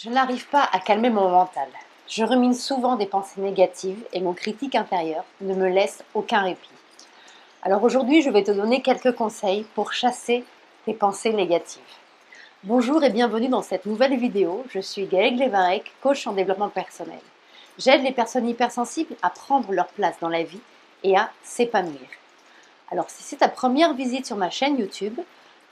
Je n'arrive pas à calmer mon mental. Je rumine souvent des pensées négatives et mon critique intérieur ne me laisse aucun répit. Alors aujourd'hui, je vais te donner quelques conseils pour chasser tes pensées négatives. Bonjour et bienvenue dans cette nouvelle vidéo. Je suis Gaëlle Glevarec, coach en développement personnel. J'aide les personnes hypersensibles à prendre leur place dans la vie et à s'épanouir. Alors si c'est ta première visite sur ma chaîne YouTube,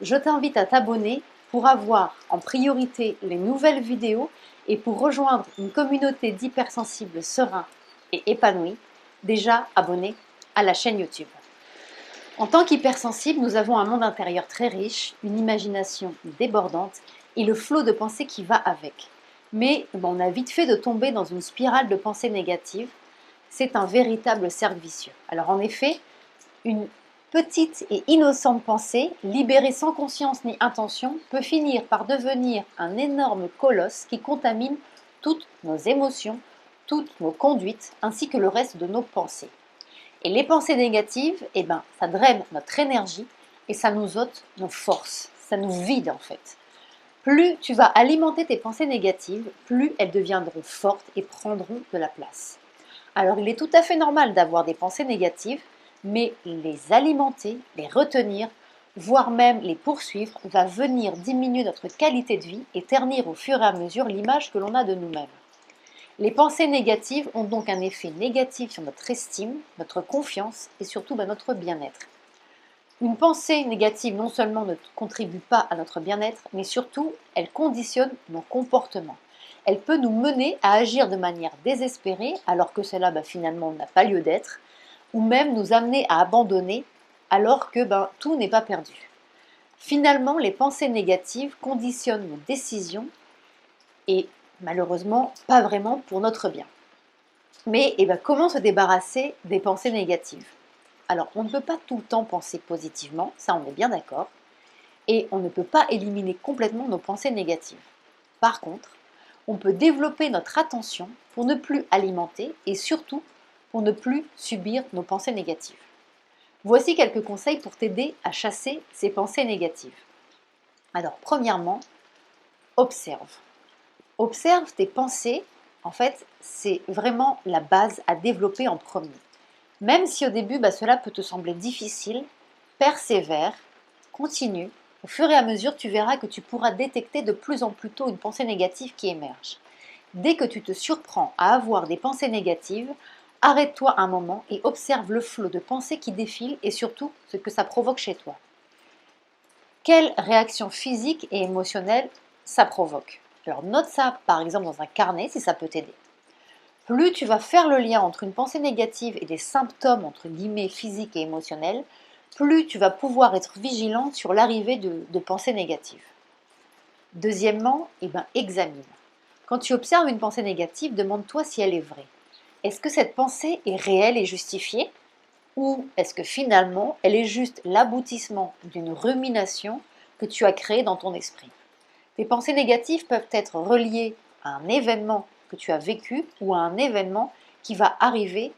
je t'invite à t'abonner pour avoir en priorité les nouvelles vidéos et pour rejoindre une communauté d'hypersensibles sereins et épanouis, déjà abonnés à la chaîne YouTube. En tant qu'hypersensibles, nous avons un monde intérieur très riche, une imagination débordante et le flot de pensées qui va avec. Mais on a vite fait de tomber dans une spirale de pensées négatives. C'est un véritable cercle vicieux. Alors en effet, une petite et innocente pensée, libérée sans conscience ni intention, peut finir par devenir un énorme colosse qui contamine toutes nos émotions, toutes nos conduites, ainsi que le reste de nos pensées. Et les pensées négatives, ça draine notre énergie et ça nous ôte nos forces, ça nous vide en fait. Plus tu vas alimenter tes pensées négatives, plus elles deviendront fortes et prendront de la place. Alors il est tout à fait normal d'avoir des pensées négatives, mais les alimenter, les retenir, voire même les poursuivre, va venir diminuer notre qualité de vie et ternir au fur et à mesure l'image que l'on a de nous-mêmes. Les pensées négatives ont donc un effet négatif sur notre estime, notre confiance et surtout notre bien-être. Une pensée négative non seulement ne contribue pas à notre bien-être, mais surtout elle conditionne nos comportements. Elle peut nous mener à agir de manière désespérée alors que cela finalement n'a pas lieu d'être, ou même nous amener à abandonner alors que tout n'est pas perdu. Finalement, les pensées négatives conditionnent nos décisions et malheureusement pas vraiment pour notre bien. Mais comment se débarrasser des pensées négatives? Alors, on ne peut pas tout le temps penser positivement, ça on est bien d'accord, et on ne peut pas éliminer complètement nos pensées négatives. Par contre, on peut développer notre attention pour ne plus alimenter et surtout pour ne plus subir nos pensées négatives. Voici quelques conseils pour t'aider à chasser ces pensées négatives. Alors, premièrement, observe. Observe tes pensées. En fait, c'est vraiment la base à développer en premier. Même si au début, cela peut te sembler difficile, persévère, continue. Au fur et à mesure, tu verras que tu pourras détecter de plus en plus tôt une pensée négative qui émerge. Dès que tu te surprends à avoir des pensées négatives, arrête-toi un moment et observe le flot de pensées qui défilent et surtout ce que ça provoque chez toi. Quelle réaction physique et émotionnelle ça provoque? Alors note ça par exemple dans un carnet si ça peut t'aider. Plus tu vas faire le lien entre une pensée négative et des symptômes entre guillemets physiques et émotionnels, plus tu vas pouvoir être vigilant sur l'arrivée de pensées négatives. Deuxièmement, examine. Quand tu observes une pensée négative, demande-toi si elle est vraie. Est-ce que cette pensée est réelle et justifiée? Ou est-ce que finalement, elle est juste l'aboutissement d'une rumination que tu as créée dans ton esprit? Tes pensées négatives peuvent être reliées à un événement que tu as vécu ou à un événement qui va arriver,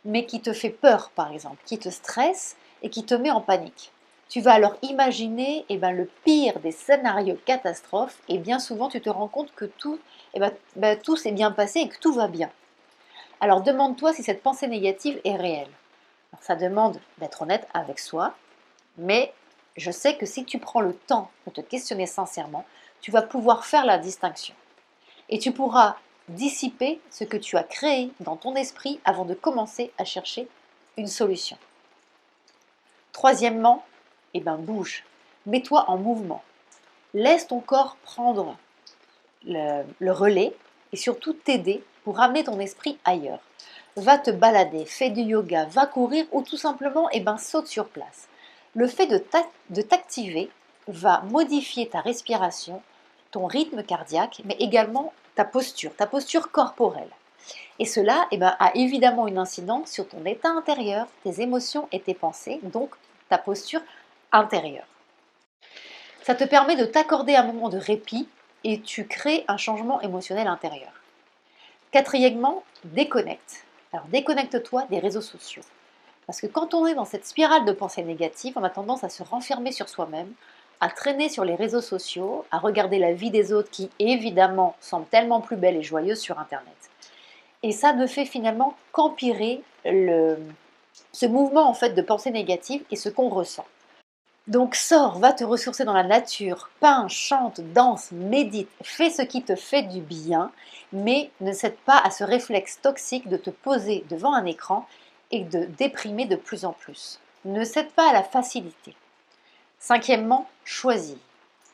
mais qui te fait peur, par exemple, qui te stresse et qui te met en panique. Tu vas alors imaginer le pire des scénarios catastrophes et bien souvent tu te rends compte que tout s'est bien passé et que tout va bien. Alors demande-toi si cette pensée négative est réelle. Alors, ça demande d'être honnête avec soi, mais je sais que si tu prends le temps de te questionner sincèrement, tu vas pouvoir faire la distinction. Et tu pourras dissiper ce que tu as créé dans ton esprit avant de commencer à chercher une solution. Troisièmement, bouge. Mets-toi en mouvement. Laisse ton corps prendre le relais et surtout t'aider pour ramener ton esprit ailleurs. Va te balader, fais du yoga, va courir ou tout simplement saute sur place. Le fait de t'activer va modifier ta respiration, ton rythme cardiaque, mais également ta posture corporelle. Et cela a évidemment une incidence sur ton état intérieur, tes émotions et tes pensées, donc ta posture intérieure. Ça te permet de t'accorder un moment de répit et tu crées un changement émotionnel intérieur. Quatrièmement, déconnecte. Alors déconnecte-toi des réseaux sociaux. Parce que quand on est dans cette spirale de pensées négatives, on a tendance à se renfermer sur soi-même, à traîner sur les réseaux sociaux, à regarder la vie des autres qui, évidemment, semble tellement plus belle et joyeuse sur Internet. Et ça ne fait finalement qu'empirer ce mouvement en fait de pensée négative et ce qu'on ressent. Donc sors, va te ressourcer dans la nature, peins, chante, danse, médite, fais ce qui te fait du bien, mais ne cède pas à ce réflexe toxique de te poser devant un écran et de déprimer de plus en plus. Ne cède pas à la facilité. Cinquièmement, choisis.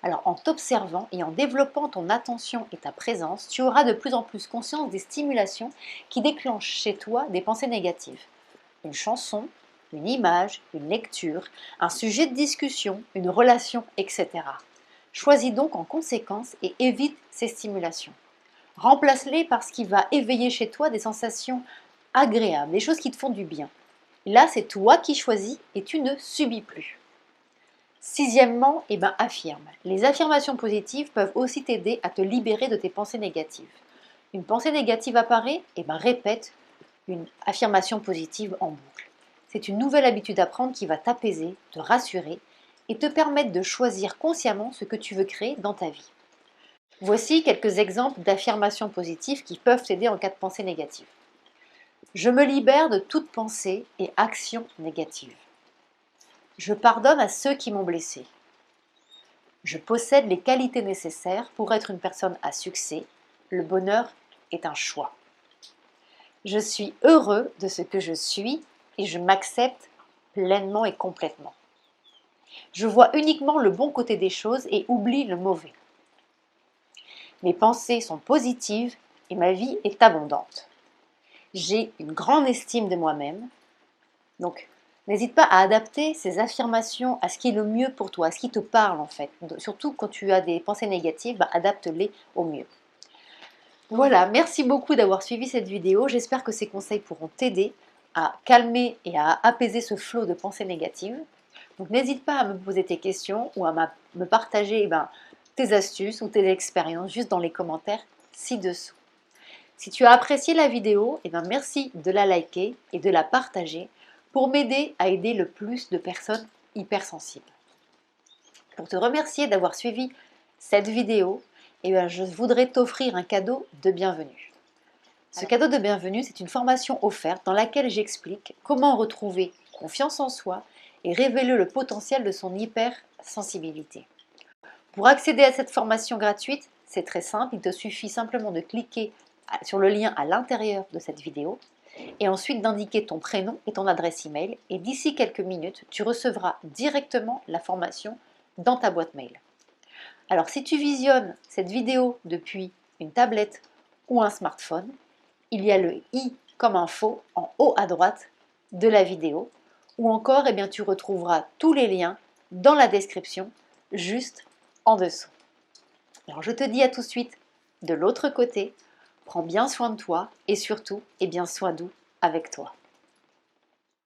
Alors en t'observant et en développant ton attention et ta présence, tu auras de plus en plus conscience des stimulations qui déclenchent chez toi des pensées négatives. Une chanson, une image, une lecture, un sujet de discussion, une relation, etc. Choisis donc en conséquence et évite ces stimulations. Remplace-les par ce qui va éveiller chez toi des sensations agréables, des choses qui te font du bien. Là, c'est toi qui choisis et tu ne subis plus. Sixièmement, affirme. Les affirmations positives peuvent aussi t'aider à te libérer de tes pensées négatives. Une pensée négative apparaît, répète une affirmation positive en boucle. C'est une nouvelle habitude à prendre qui va t'apaiser, te rassurer et te permettre de choisir consciemment ce que tu veux créer dans ta vie. Voici quelques exemples d'affirmations positives qui peuvent t'aider en cas de pensée négative. Je me libère de toute pensée et action négative. Je pardonne à ceux qui m'ont blessé. Je possède les qualités nécessaires pour être une personne à succès. Le bonheur est un choix. Je suis heureux de ce que je suis et je m'accepte pleinement et complètement. Je vois uniquement le bon côté des choses et oublie le mauvais. Mes pensées sont positives et ma vie est abondante. J'ai une grande estime de moi-même. Donc, n'hésite pas à adapter ces affirmations à ce qui est le mieux pour toi, à ce qui te parle en fait. Surtout quand tu as des pensées négatives, adapte-les au mieux. Voilà, merci beaucoup d'avoir suivi cette vidéo. J'espère que ces conseils pourront t'aider à calmer et à apaiser ce flot de pensées négatives. Donc n'hésite pas à me poser tes questions ou à me partager tes astuces ou tes expériences juste dans les commentaires ci-dessous. Si tu as apprécié la vidéo, merci de la liker et de la partager pour m'aider à aider le plus de personnes hypersensibles. Pour te remercier d'avoir suivi cette vidéo, je voudrais t'offrir un cadeau de bienvenue. Ce cadeau de bienvenue, c'est une formation offerte dans laquelle j'explique comment retrouver confiance en soi et révéler le potentiel de son hypersensibilité. Pour accéder à cette formation gratuite, c'est très simple, il te suffit simplement de cliquer sur le lien à l'intérieur de cette vidéo et ensuite d'indiquer ton prénom et ton adresse email et d'ici quelques minutes, tu recevras directement la formation dans ta boîte mail. Alors si tu visionnes cette vidéo depuis une tablette ou un smartphone, il y a le i comme info en haut à droite de la vidéo ou encore tu retrouveras tous les liens dans la description juste en dessous. Alors je te dis à tout de suite de l'autre côté, prends bien soin de toi et surtout, sois doux avec toi.